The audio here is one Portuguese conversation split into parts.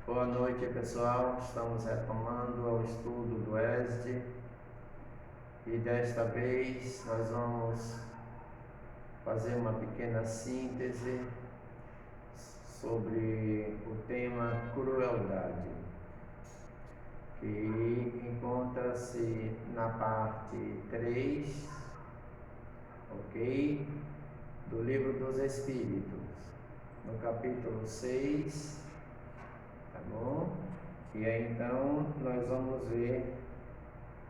Boa noite, pessoal. Estamos retomando o estudo do ESD e desta vez nós vamos fazer uma pequena síntese sobre o tema crueldade, que encontra-se na parte 3, ok? Do Livro dos Espíritos, no capítulo 6, tá bom? E aí então nós vamos ver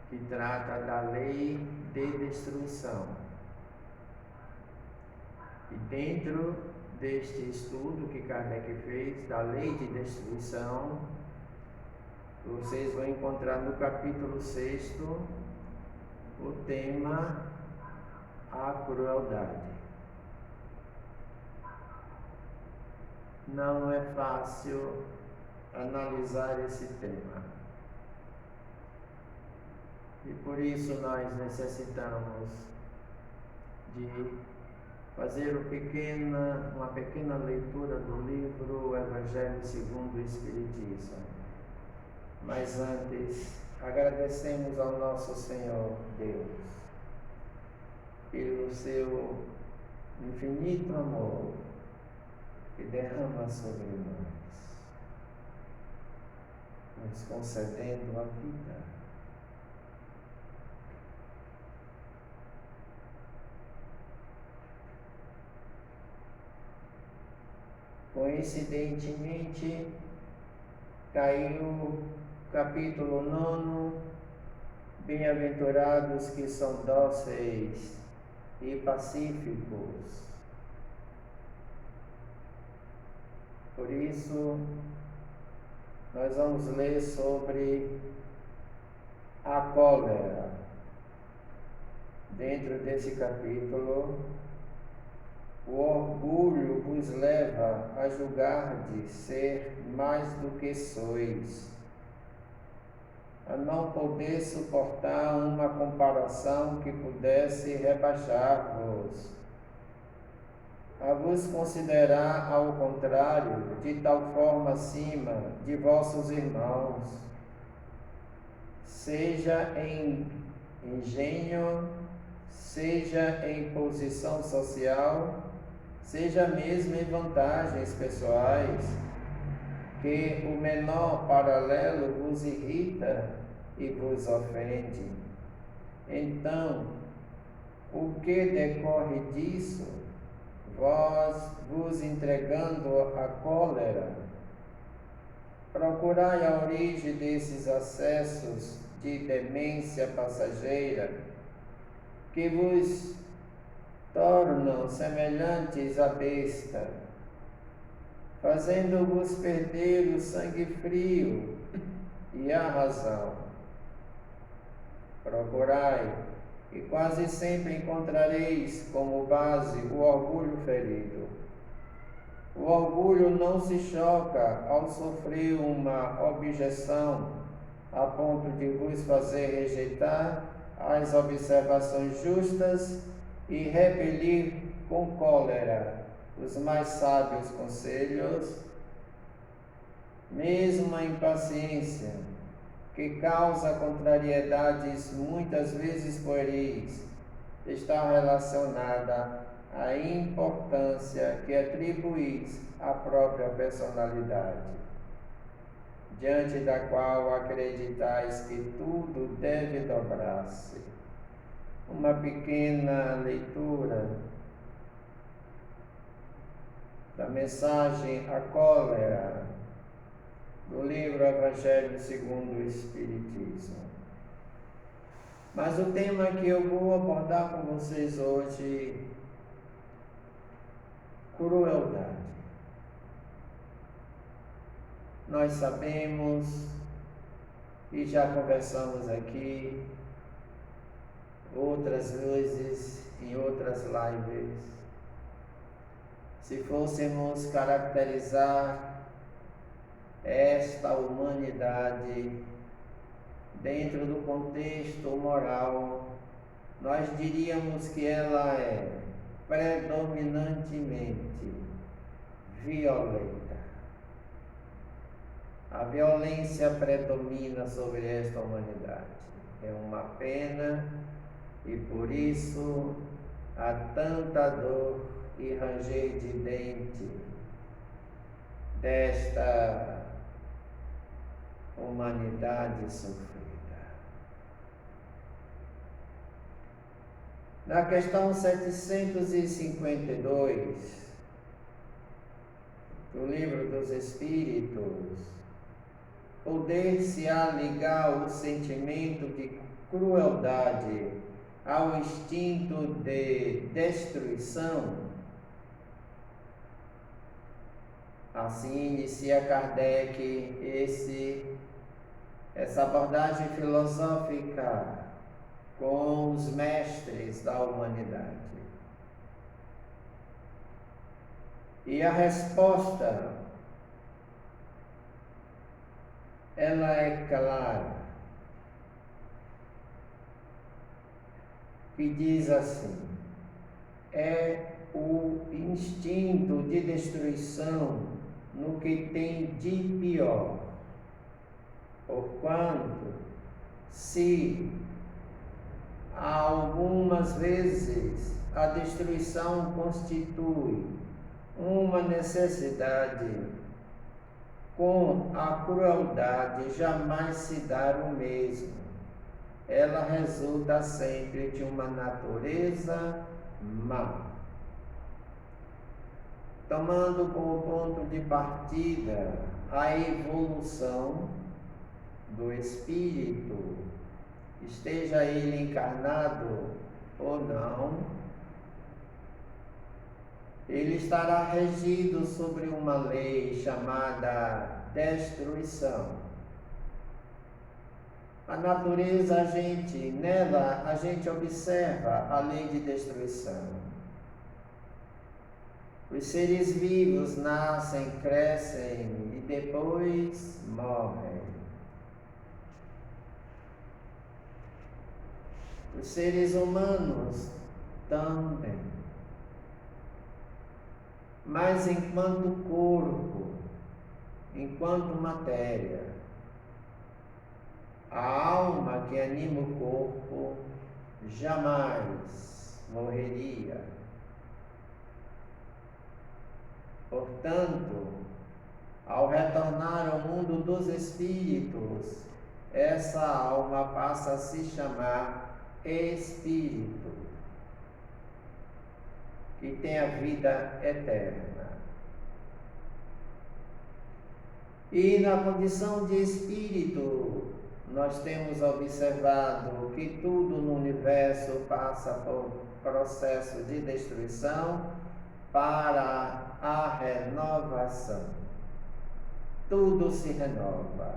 que trata da lei de destruição. E dentro deste estudo que Kardec fez da lei de destruição, vocês vão encontrar no capítulo 6 o tema a crueldade. Não é fácil analisar esse tema. E por isso nós necessitamos de fazer uma pequena leitura do livro O Evangelho segundo o Espiritismo. Mas antes, agradecemos ao nosso Senhor Deus pelo seu infinito amor que derrama sobre nós, nos concedendo a vida. Coincidentemente, caiu o capítulo 9, bem-aventurados que são dóceis e pacíficos. Por isso, nós vamos ler sobre a cólera. Dentro desse capítulo, o orgulho vos leva a julgar-de ser mais do que sois, a não poder suportar uma comparação que pudesse rebaixar-vos, a vos considerar ao contrário, de tal forma acima de vossos irmãos, seja em engenho, seja em posição social, seja mesmo em vantagens pessoais, que o menor paralelo vos irrita e vos ofende. Então, o que decorre disso? Vós vos entregando à cólera, procurai a origem desses acessos de demência passageira, que vos tornam semelhantes à besta, fazendo-vos perder o sangue frio e a razão. Procurai, e quase sempre encontrareis como base o orgulho ferido. O orgulho não se choca ao sofrer uma objeção, a ponto de vos fazer rejeitar as observações justas e repelir com cólera os mais sábios conselhos. Mesmo a impaciência, que causa contrariedades muitas vezes pueris, está relacionada à importância que atribuís à própria personalidade, diante da qual acreditais que tudo deve dobrar-se. Uma pequena leitura da mensagem A Cólera, do livro Evangelho segundo o Espiritismo. Mas o tema que eu vou abordar com vocês hoje, crueldade. Nós sabemos, e já conversamos aqui outras vezes, em outras lives, se fôssemos caracterizar esta humanidade dentro do contexto moral, nós diríamos que ela é predominantemente violenta. a violência predomina sobre esta humanidade. É uma pena e por isso há tanta dor e ranger de dente desta humanidade sofrida. Na questão 752 do Livro dos Espíritos, poder-se-á ligar o sentimento de crueldade ao instinto de destruição? Assim inicia Kardec essa abordagem filosófica com os mestres da humanidade. E a resposta, ela é clara, que diz assim: é o instinto de destruição no que tem de pior, porquanto, se algumas vezes a destruição constitui uma necessidade, com a crueldade jamais se dá o mesmo. Ela resulta sempre de uma natureza má. Tomando como ponto de partida a evolução do espírito, esteja ele encarnado ou não, ele estará regido sobre uma lei chamada destruição. A natureza, nela a gente observa a lei de destruição. Os seres vivos nascem, crescem e depois morrem. Os seres humanos também. Mas enquanto corpo, enquanto matéria, a alma que anima o corpo jamais morreria. Portanto, ao retornar ao mundo dos espíritos, essa alma passa a se chamar espírito, que tem a vida eterna. E na condição de espírito, nós temos observado que tudo no universo passa por processo de destruição para a renovação. Tudo se renova,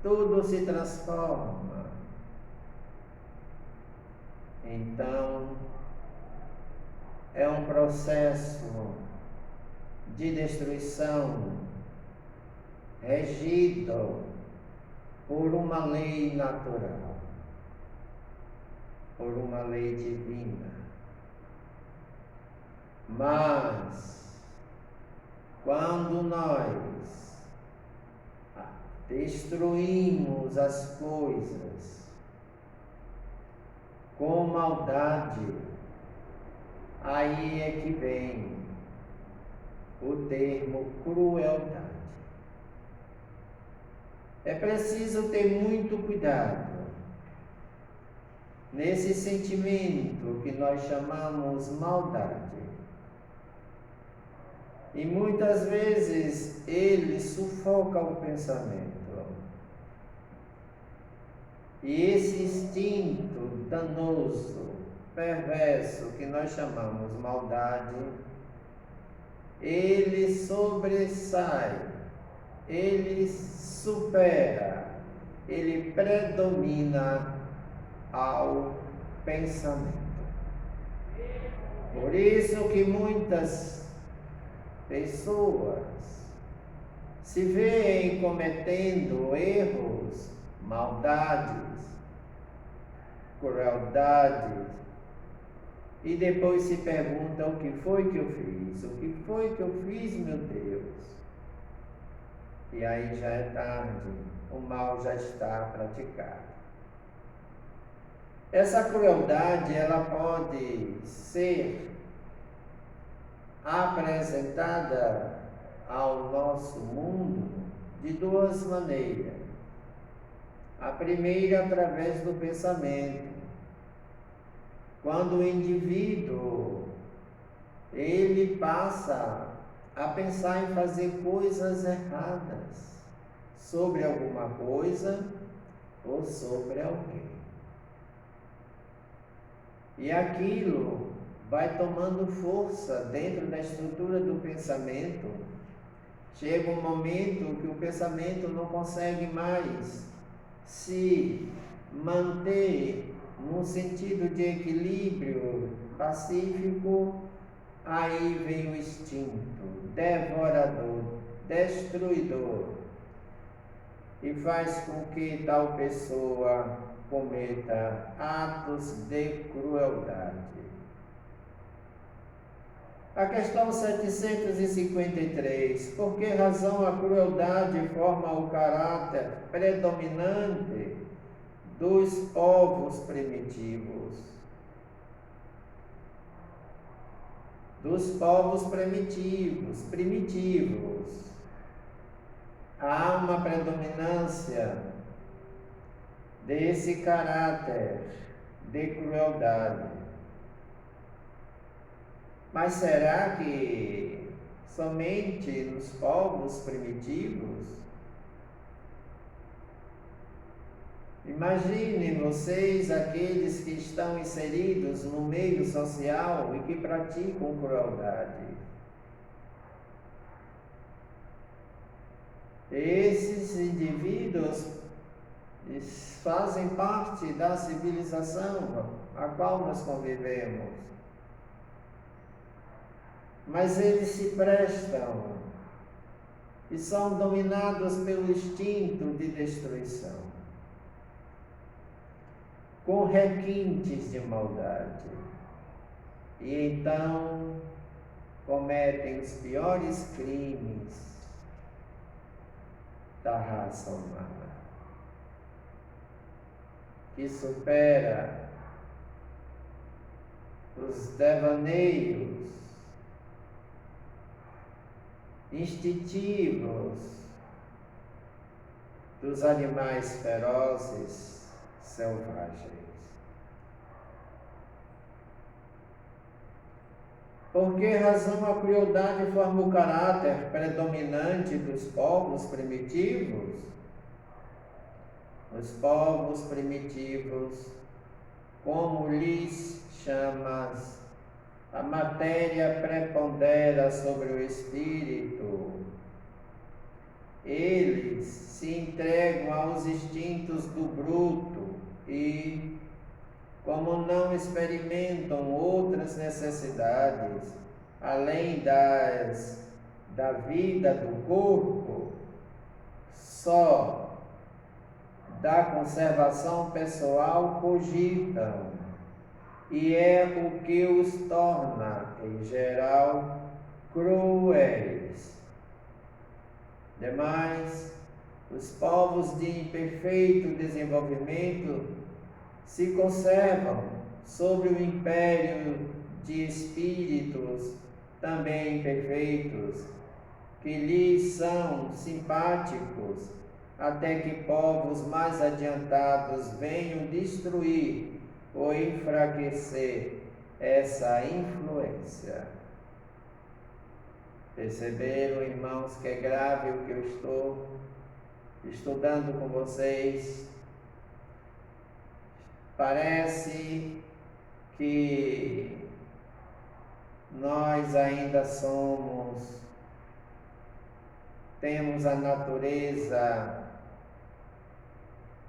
tudo se transforma. Então, é um processo de destruição regido por uma lei natural, por uma lei divina. Mas, quando nós destruímos as coisas com maldade, aí é que vem o termo crueldade. É preciso ter muito cuidado nesse sentimento que nós chamamos maldade. E muitas vezes ele sufoca o pensamento. E esse instinto danoso, perverso, que nós chamamos maldade, ele sobressai, ele supera, ele predomina ao pensamento. Por isso que muitas pessoas se veem cometendo erros, maldades, crueldades, e depois se perguntam: o que foi que eu fiz? O que foi que eu fiz, meu Deus? e aí já é tarde, o mal já está praticado. Essa crueldade, ela pode ser apresentada ao nosso mundo de duas maneiras. A primeira, através do pensamento. Quando o indivíduo ele passa a pensar em fazer coisas erradas sobre alguma coisa ou sobre alguém. E aquilo vai tomando força dentro da estrutura do pensamento. Chega um momento que o pensamento não consegue mais se manter num sentido de equilíbrio pacífico. Aí vem o instinto devorador, destruidor, e faz com que tal pessoa cometa atos de crueldade. A questão 753. Por que razão a crueldade forma o caráter predominante dos povos primitivos? Dos povos primitivos. Há uma predominância desse caráter de crueldade. Mas será que somente nos povos primitivos? Imaginem vocês aqueles que estão inseridos no meio social e que praticam crueldade. Esses indivíduos fazem parte da civilização a qual nós convivemos. Mas eles se prestam e são dominados pelo instinto de destruição, com requintes de maldade. E então cometem os piores crimes da raça humana, que supera os devaneios instintivos dos animais ferozes selvagens. Por que razão a crueldade forma o caráter predominante dos povos primitivos? Os povos primitivos, como lhes chamas, a matéria prepondera sobre o espírito. Eles se entregam aos instintos do bruto e, como não experimentam outras necessidades, além da vida do corpo, só da conservação pessoal cogitam, e é o que os torna, em geral, cruéis. Demais, os povos de imperfeito desenvolvimento se conservam sob o império de espíritos também imperfeitos, que lhes são simpáticos, até que povos mais adiantados venham destruir ou enfraquecer essa influência. Perceberam, irmãos, que é grave o que eu estou estudando com vocês? Parece que nós ainda temos a natureza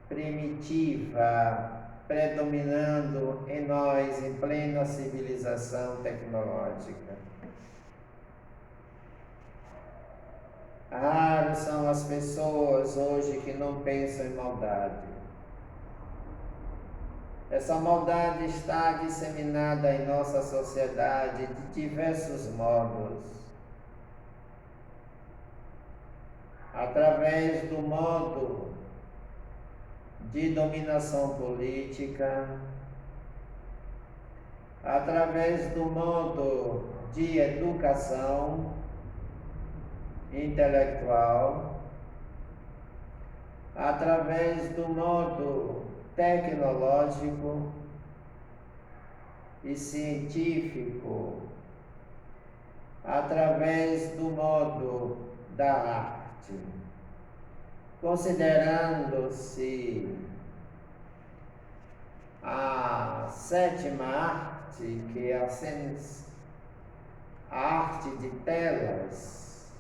primitiva predominando em nós em plena civilização tecnológica. Raros são as pessoas hoje que não pensam em maldade. Essa maldade está disseminada em nossa sociedade de diversos modos. através do modo de dominação política, através do modo de educação intelectual, através do modo tecnológico e científico, através do modo da arte, considerando-se a sétima arte, que é a arte de telas,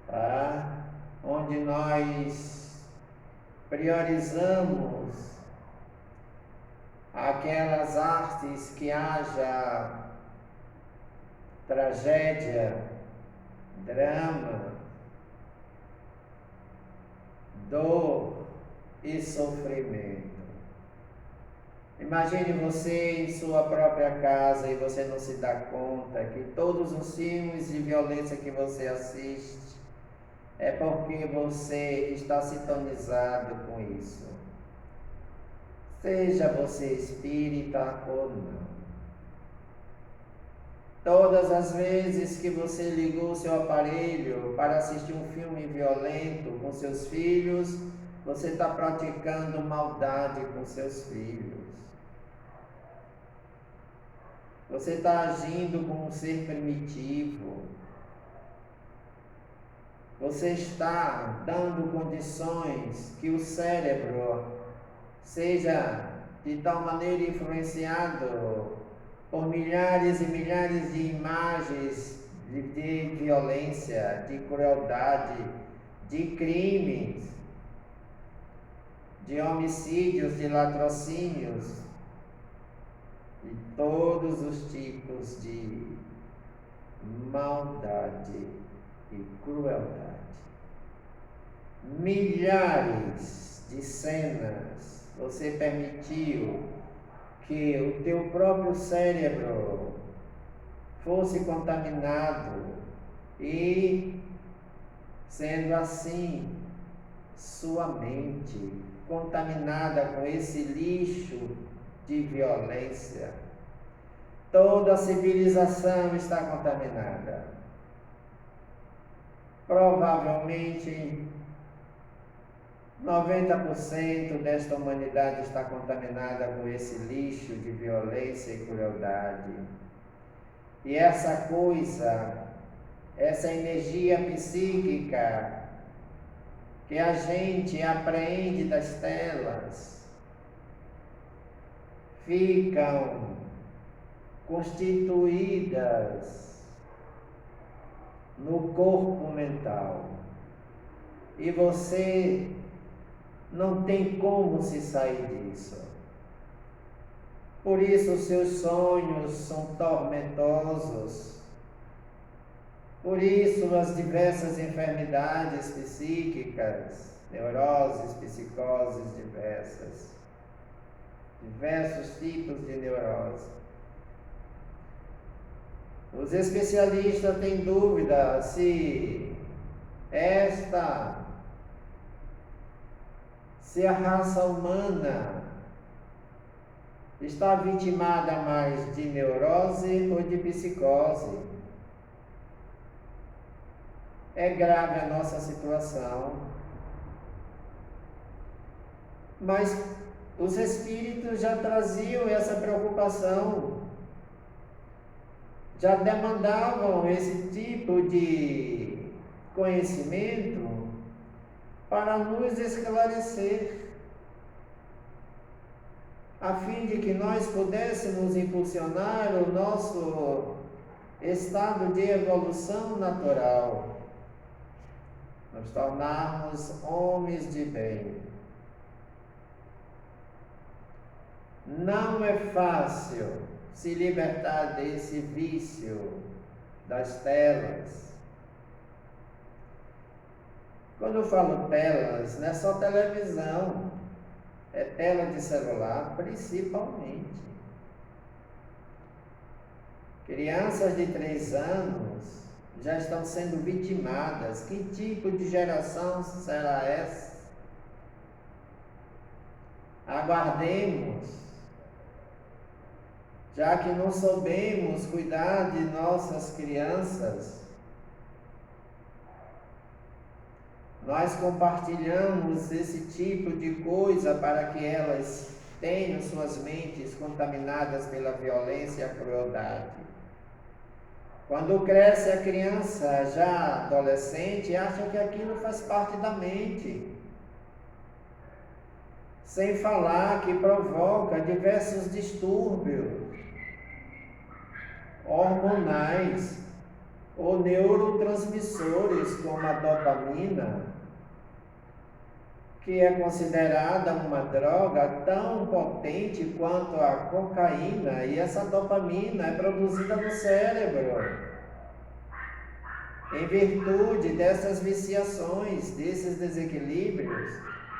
tá? Onde nós priorizamos aquelas artes que haja tragédia, drama, dor e sofrimento. Imagine você em sua própria casa e você não se dá conta que todos os filmes de violência que você assiste é porque você está sintonizado com isso. Seja você espírita ou não. Todas as vezes que você ligou seu aparelho para assistir um filme violento com seus filhos, você está praticando maldade com seus filhos. Você está agindo como um ser primitivo. Você está dando condições que o cérebro seja de tal maneira influenciado por milhares e milhares de imagens de violência, de crueldade, de crimes, de homicídios, de latrocínios, de todos os tipos de maldade e crueldade. Milhares de cenas você permitiu que o teu próprio cérebro fosse contaminado e, sendo assim, sua mente contaminada com esse lixo de violência. Toda a civilização está contaminada. Provavelmente 90% desta humanidade está contaminada com esse lixo de violência e crueldade. E essa coisa, essa energia psíquica que a gente apreende das telas, ficam constituídas no corpo mental. E você não tem como se sair disso. Por isso os seus sonhos são tormentosos. Por isso as diversas enfermidades psíquicas, neuroses, psicoses diversas, diversos tipos de neurose. Os especialistas têm dúvida se a raça humana está vitimada mais de neurose ou de psicose. É grave a nossa situação, mas os espíritos já traziam essa preocupação, já demandavam esse tipo de conhecimento para nos esclarecer, a fim de que nós pudéssemos impulsionar o nosso estado de evolução natural, nos tornarmos homens de bem. Não é fácil se libertar desse vício das telas. Quando eu falo telas, não é só televisão, é tela de celular, principalmente. Crianças de 3 anos já estão sendo vitimadas. Que tipo de geração será essa? Aguardemos, já que não soubemos cuidar de nossas crianças, nós compartilhamos esse tipo de coisa para que elas tenham suas mentes contaminadas pela violência e a crueldade. Quando cresce a criança, já adolescente, acha que aquilo faz parte da mente. Sem falar que provoca diversos distúrbios hormonais ou neurotransmissores, como a dopamina, que é considerada uma droga tão potente quanto a cocaína, e essa dopamina é produzida no cérebro em virtude dessas viciações, desses desequilíbrios,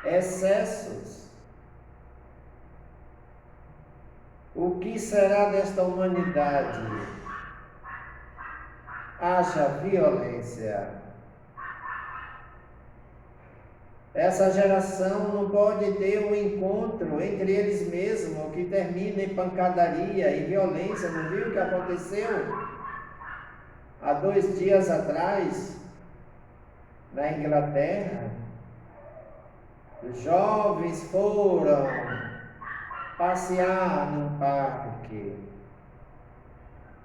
excessos. O que será desta humanidade? Haja violência. Essa geração não pode ter um encontro entre eles mesmos que termina em pancadaria e violência. Não viu o que aconteceu há 2 dias atrás na Inglaterra? Os jovens foram passear num parque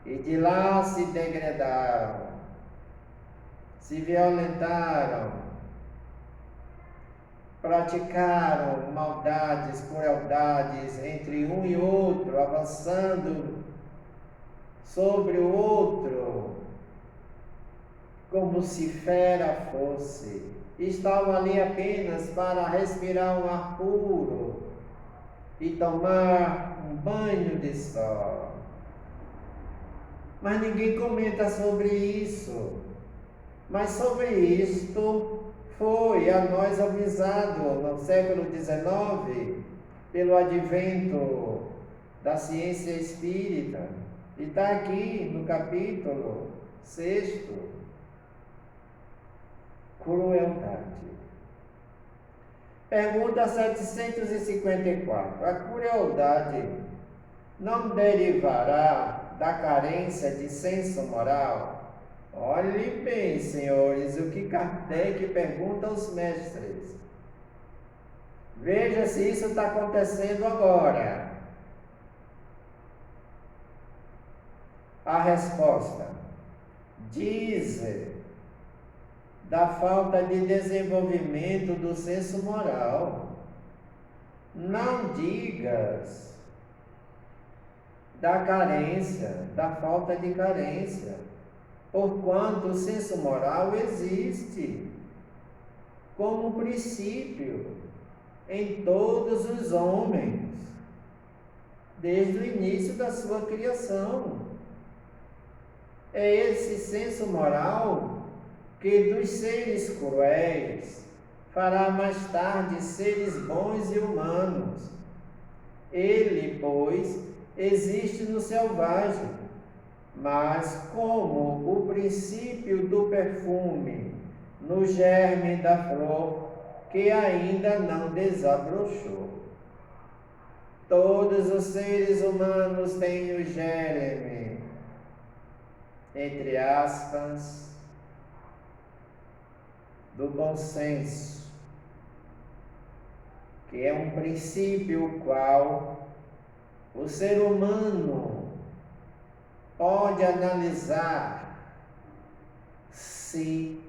e de lá se degradaram, se violentaram, praticaram maldades, crueldades entre um e outro, avançando sobre o outro, como se fera fosse. Estavam ali apenas para respirar um ar puro e tomar um banho de sol. Mas ninguém comenta sobre isso. Mas sobre isto foi a nós avisado no século XIX pelo advento da ciência espírita. E está aqui no capítulo 6, crueldade. Pergunta 754. A crueldade não derivará da carência de senso moral? Olhe bem, senhores, o que Kardec pergunta aos mestres. Veja se isso está acontecendo agora. A resposta diz da falta de desenvolvimento do senso moral. Não digas da carência, da falta de carência, porquanto o senso moral existe como princípio em todos os homens, desde o início da sua criação. É esse senso moral que dos seres cruéis fará mais tarde seres bons e humanos. Ele, pois, existe no selvagem, mas como o princípio do perfume no germe da flor que ainda não desabrochou. Todos os seres humanos têm o germe, entre aspas, do bom senso, que é um princípio o qual o ser humano pode analisar se,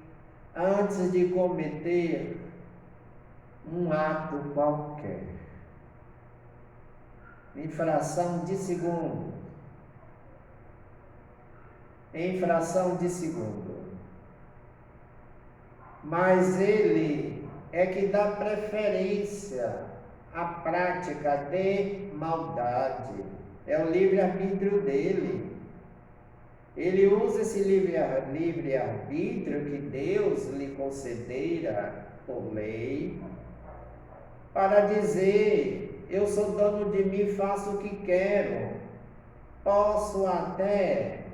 antes de cometer um ato qualquer, em fração de segundo, mas ele é que dá preferência à prática de maldade. É o livre-arbítrio dele. Ele usa esse livre-arbítrio que Deus lhe concedera por lei para dizer: eu sou dono de mim, faço o que quero. Posso até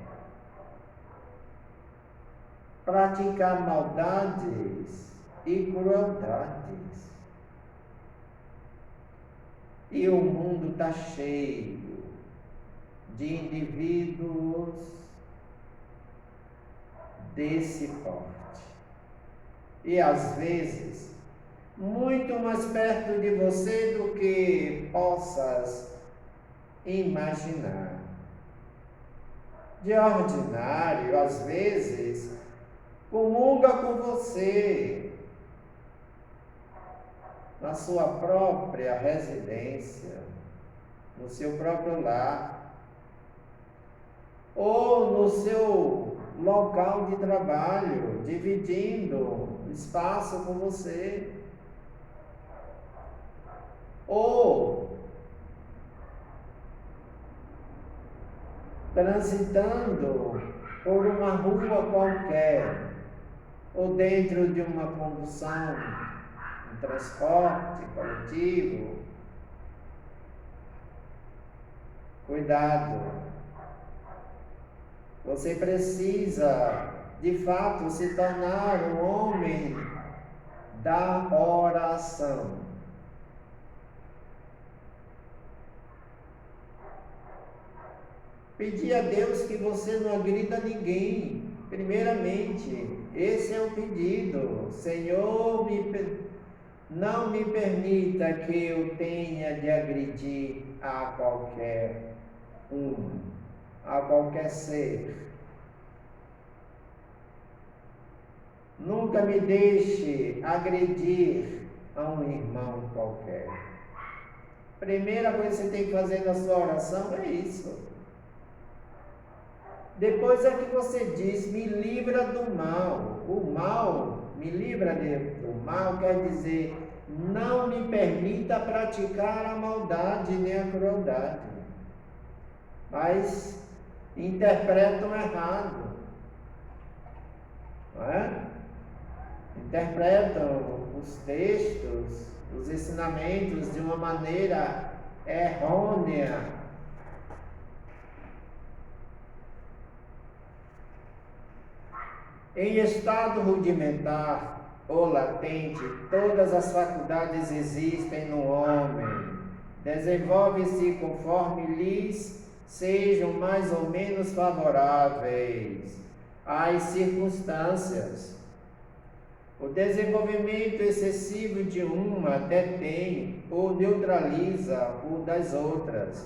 praticar maldades e crueldades. E o mundo está cheio de indivíduos desse porte. E às vezes, muito mais perto de você do que possas imaginar. De ordinário, às vezes, comunga com você na sua própria residência, no seu próprio lar, ou no seu local de trabalho, dividindo espaço com você, ou transitando por uma rua qualquer, ou dentro de uma condução, um transporte coletivo. Cuidado. Você precisa, de fato, se tornar um homem da oração. Pedir a Deus que você não agrida ninguém. Primeiramente, esse é o pedido. Senhor, não me permita que eu tenha de agredir a qualquer a qualquer ser. Nunca me deixe agredir a um irmão qualquer. Primeira coisa que você tem que fazer na sua oração é isso. Depois é que você diz, me livra do mal. O mal, me livra do mal, quer dizer, não me permita praticar a maldade nem a crueldade. Mas interpretam errado, não é? Interpretam os textos, os ensinamentos de uma maneira errônea. Em estado rudimentar ou latente, todas as faculdades existem no homem. Desenvolve-se conforme lhes sejam mais ou menos favoráveis às circunstâncias. O desenvolvimento excessivo de uma detém ou neutraliza o das outras.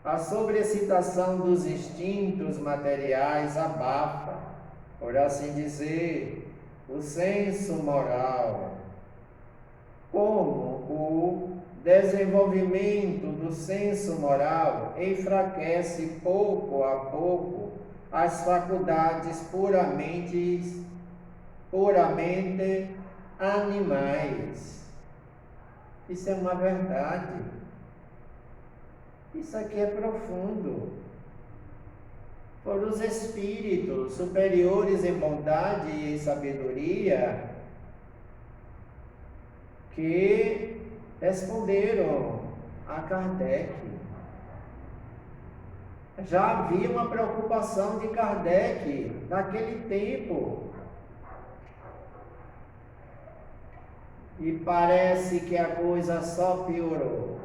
A sobreexcitação dos instintos materiais abafa, por assim dizer, o senso moral. Como o desenvolvimento do senso moral enfraquece pouco a pouco as faculdades puramente animais. Isso é uma verdade. Isso aqui é profundo. Foram os espíritos superiores em bondade e sabedoria que responderam a Kardec. Já havia uma preocupação de Kardec naquele tempo. E parece que a coisa só piorou.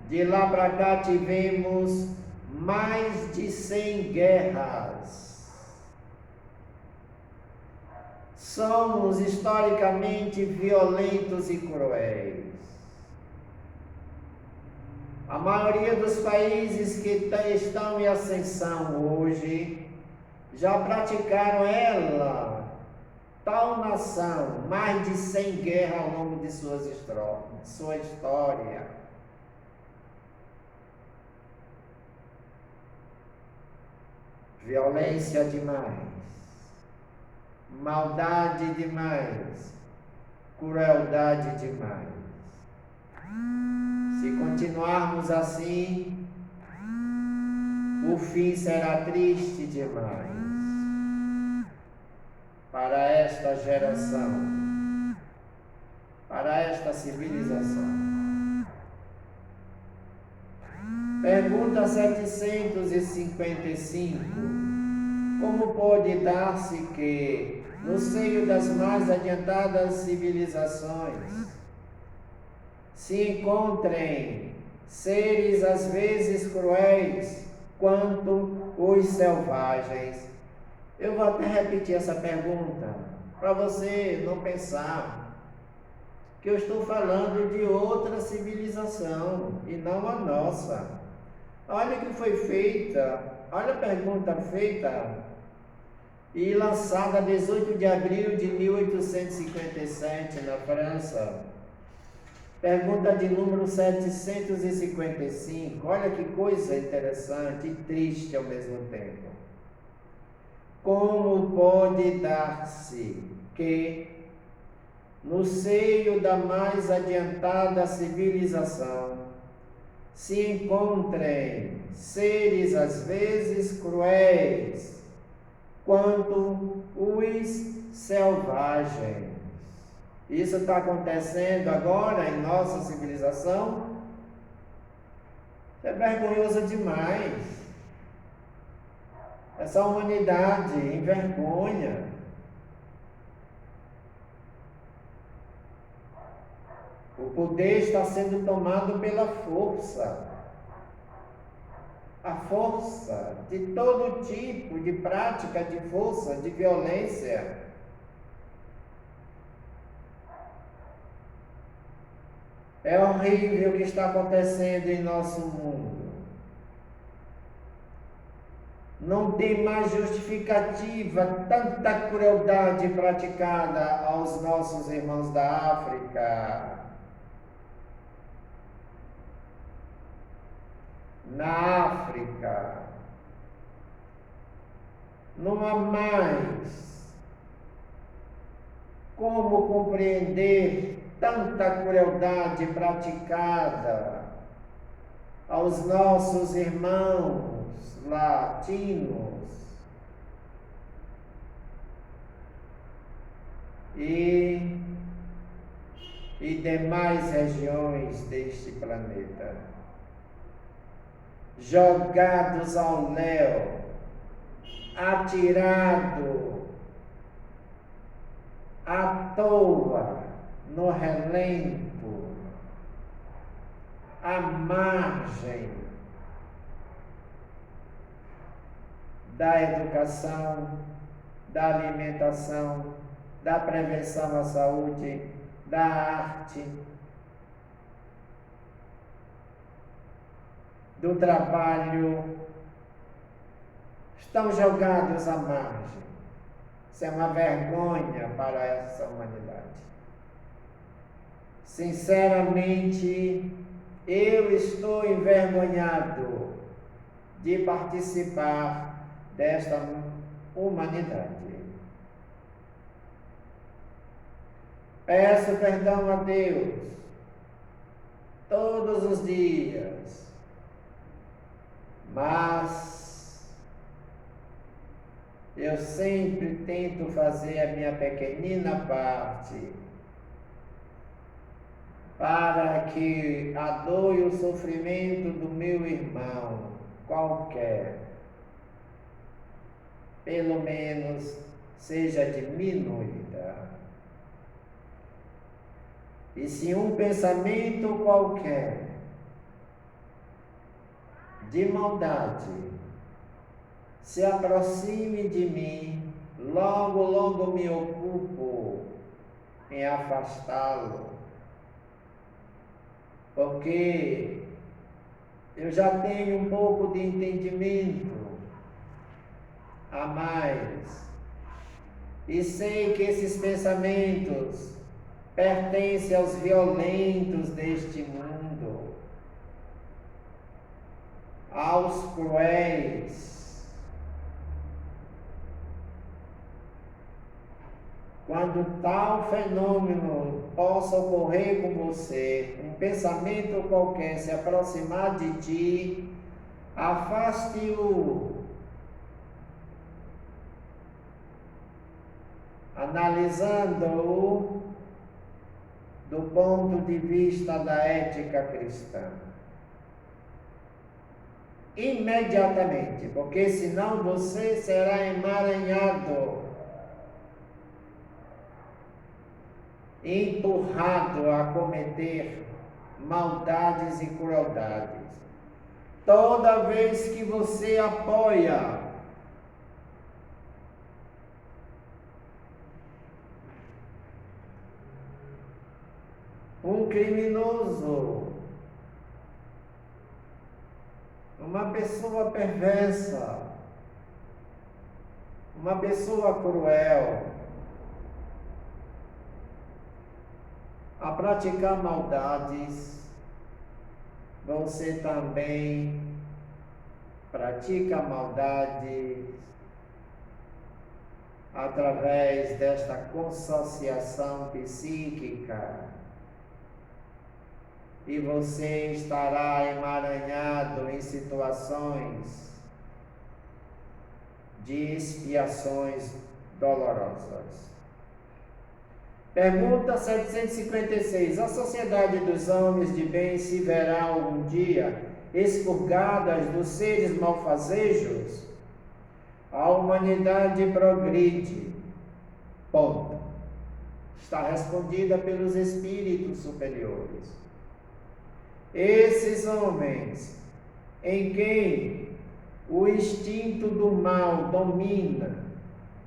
De lá para cá tivemos mais de 100 guerras. Somos historicamente violentos e cruéis. A maioria dos países que estão em ascensão hoje já praticaram tal nação, mais de 100 guerras ao longo de sua história. Violência demais, maldade demais, crueldade demais. Se continuarmos assim, o fim será triste demais para esta geração, para esta civilização. Pergunta 755. Como pode dar-se que, no seio das mais adiantadas civilizações, se encontrem seres às vezes cruéis quanto os selvagens? Eu vou até repetir essa pergunta, para você não pensar que eu estou falando de outra civilização e não a nossa. Olha o que foi feita, olha a pergunta feita e lançada 18 de abril de 1857 na França. Pergunta de número 755. Olha que coisa interessante e triste ao mesmo tempo. Como pode dar-se que, no seio da mais adiantada civilização, se encontrem seres às vezes cruéis quanto os selvagens? Isso está acontecendo agora em nossa civilização? É vergonhoso demais. Essa humanidade envergonha. O poder está sendo tomado pela força. A força de todo tipo de prática de força, de violência. É horrível o que está acontecendo em nosso mundo. Não tem mais justificativa tanta crueldade praticada aos nossos irmãos da África. Na África, não há mais como compreender tanta crueldade praticada aos nossos irmãos latinos e demais regiões deste planeta, jogados ao léu, atirado à toa no relento, à margem da educação, da alimentação, da prevenção à saúde, da arte, do trabalho, estão jogados à margem. Isso é uma vergonha para essa humanidade. Sinceramente, eu estou envergonhado de participar desta humanidade. Peço perdão a Deus todos os dias, mas eu sempre tento fazer a minha pequenina parte para que a dor e o sofrimento do meu irmão qualquer, pelo menos, seja diminuída. E se um pensamento qualquer de maldade se aproxime de mim, logo, logo me ocupo em afastá-lo, porque eu já tenho um pouco de entendimento a mais e sei que esses pensamentos pertencem aos violentos deste mundo, aos cruéis. Quando tal fenômeno possa ocorrer com você, um pensamento qualquer se aproximar de ti, afaste-o, analisando-o do ponto de vista da ética cristã. imediatamente, porque senão você será emaranhado, empurrado a cometer maldades e crueldades. Toda vez que você apoia um criminoso, uma pessoa perversa, uma pessoa cruel, a praticar maldades, você também pratica maldades através desta consociação psíquica. E você estará emaranhado em situações de expiações dolorosas. Pergunta 756. A sociedade dos homens de bem se verá algum dia expurgadas dos seres malfazejos? A humanidade progride. Ponto. Está respondida pelos espíritos superiores. Esses homens em quem o instinto do mal domina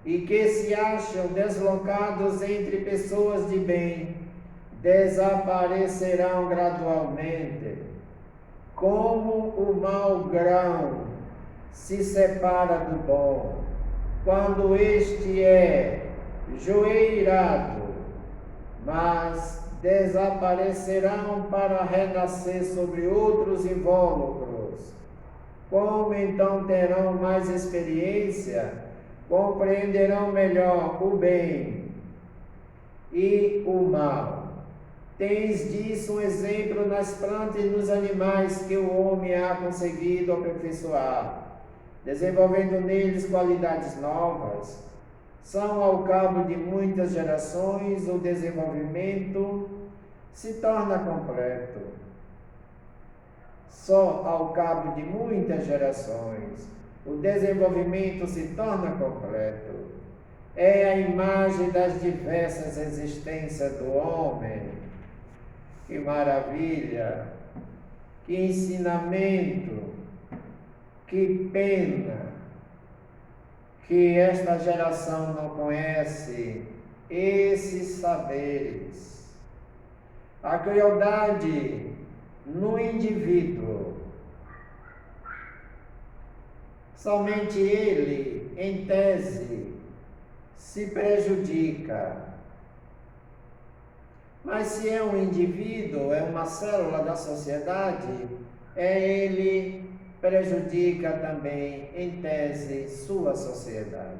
e que se acham deslocados entre pessoas de bem, desaparecerão gradualmente, como o mau grão se separa do bom, quando este é joeirado, mas desaparecerão para renascer sobre outros invólucros. Como então terão mais experiência, compreenderão melhor o bem e o mal. Tens disso um exemplo nas plantas e nos animais que o homem ha conseguido aperfeiçoar, desenvolvendo neles qualidades novas. São ao cabo de muitas gerações o desenvolvimento se torna completo. Só ao cabo de muitas gerações o desenvolvimento se torna completo. É a imagem das diversas existências do homem. Que maravilha! Que ensinamento! Que pena que esta geração não conhece esses saberes. A crueldade no indivíduo, somente ele, em tese, se prejudica. Mas se é um indivíduo, é uma célula da sociedade, ele prejudica também, em tese, sua sociedade.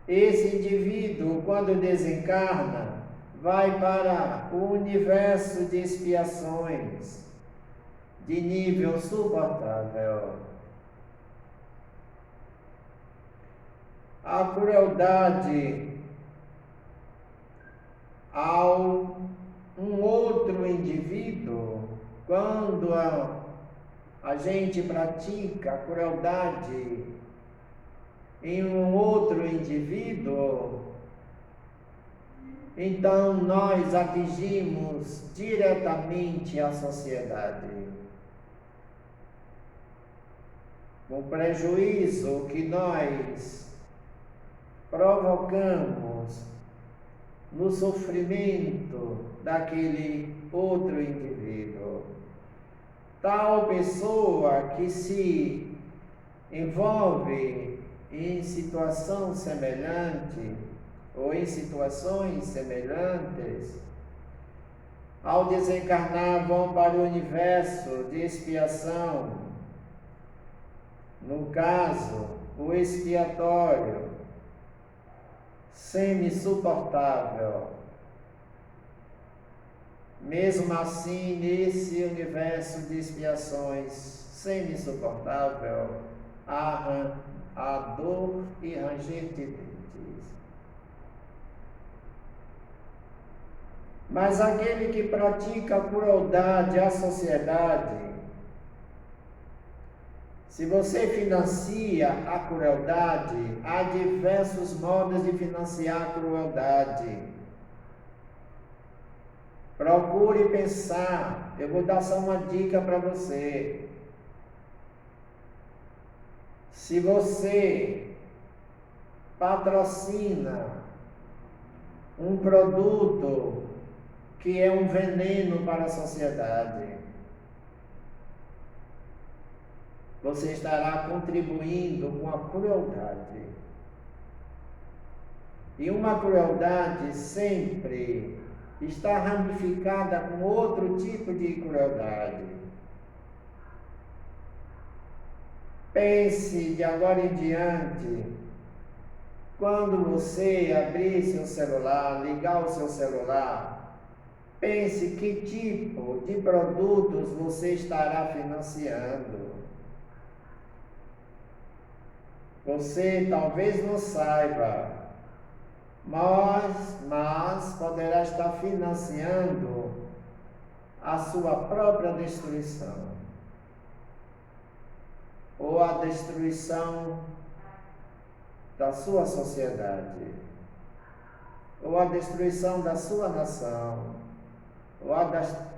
Esse indivíduo, quando desencarna, vai para o universo de expiações, de nível suportável. A crueldade ao um outro indivíduo, quando a gente pratica a crueldade em um outro indivíduo, então nós atingimos diretamente a sociedade. O prejuízo que nós provocamos no sofrimento daquele outro indivíduo. Tal pessoa que se envolve em situação semelhante ou em situações semelhantes, ao desencarnar vão para o universo de expiação, no caso, o expiatório, semi-suportável. Mesmo assim, nesse universo de expiações semi-suportável, há dor e ranger de dentes. Mas aquele que pratica a crueldade à sociedade, Se você financia a crueldade, há diversos modos de financiar a crueldade. Procure pensar. Eu vou dar só uma dica para você. Se você patrocina um produto que é um veneno para a sociedade, você estará contribuindo com a crueldade. E uma crueldade sempre está ramificada com outro tipo de crueldade. Pense de agora em diante, quando você abrir seu celular, ligar o seu celular, pense que tipo de produtos você estará financiando. Você talvez não saiba, mas poderá estar financiando a sua própria destruição, ou a destruição da sua sociedade, ou a destruição da sua nação,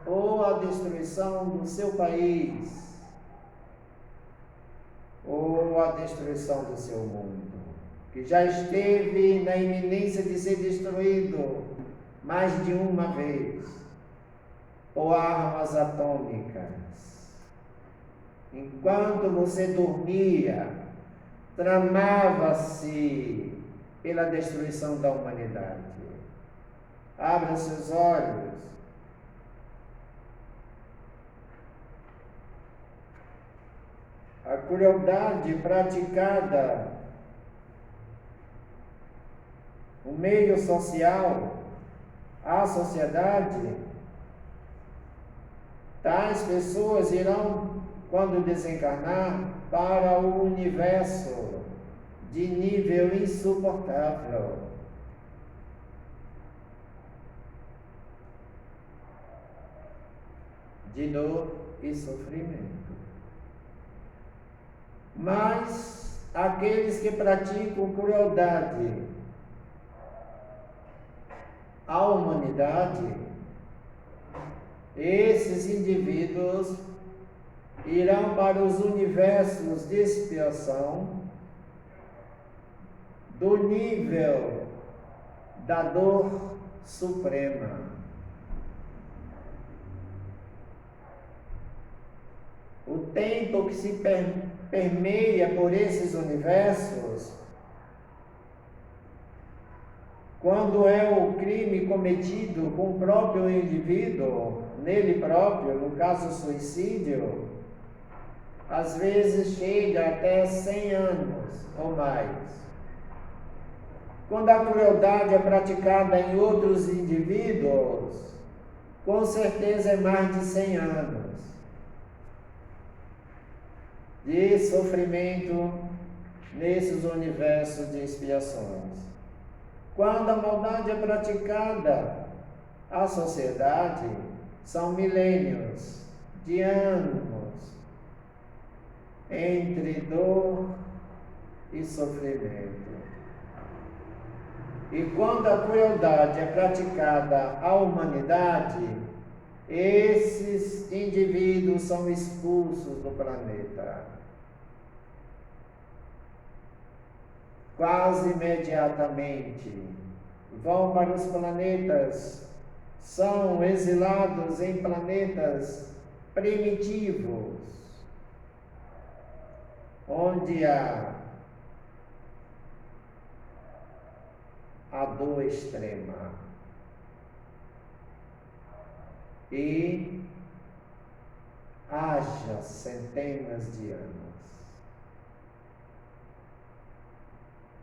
ou a destruição do seu país, ou a destruição do seu mundo, que já esteve na iminência de ser destruído mais de uma vez, ou armas atômicas. Enquanto você dormia, tramava-se pela destruição da humanidade. Abra seus olhos. A crueldade praticada no meio social, a sociedade, tais pessoas irão, quando desencarnar, para o universo de nível insuportável. De dor e sofrimento. Mas aqueles que praticam crueldade à humanidade, esses indivíduos irão para os universos de expiação do nível da dor suprema. O tempo que se permeia por esses universos, quando é o crime cometido com o próprio indivíduo, nele próprio, no caso suicídio, às vezes chega até 100 anos ou mais. Quando a crueldade é praticada em outros indivíduos, com certeza é mais de 100 anos de sofrimento nesses universos de expiações. Quando a maldade é praticada à sociedade, são milênios de anos entre dor e sofrimento. E quando a crueldade é praticada à humanidade, esses indivíduos são expulsos do planeta. Quase imediatamente vão para os planetas, são exilados em planetas primitivos, onde há a dor extrema e haja centenas de anos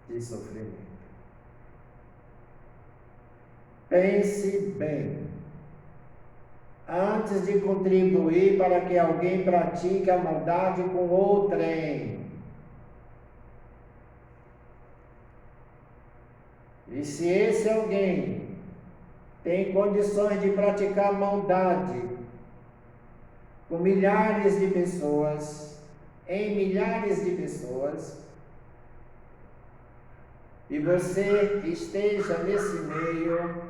de sofrimento. Pense bem, antes de contribuir para que alguém pratique a maldade com outrem. E se esse alguém tem condições de praticar maldade com milhares de pessoas, em milhares de pessoas e você esteja nesse meio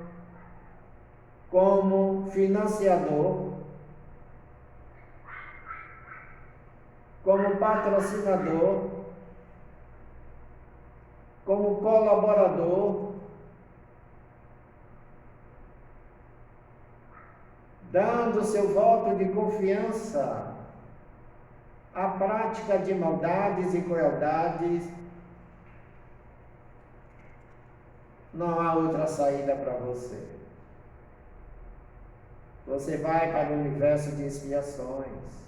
como financiador, como patrocinador, como colaborador, dando seu voto de confiança à prática de maldades e crueldades, não há outra saída para você. Você vai para o universo de expiações.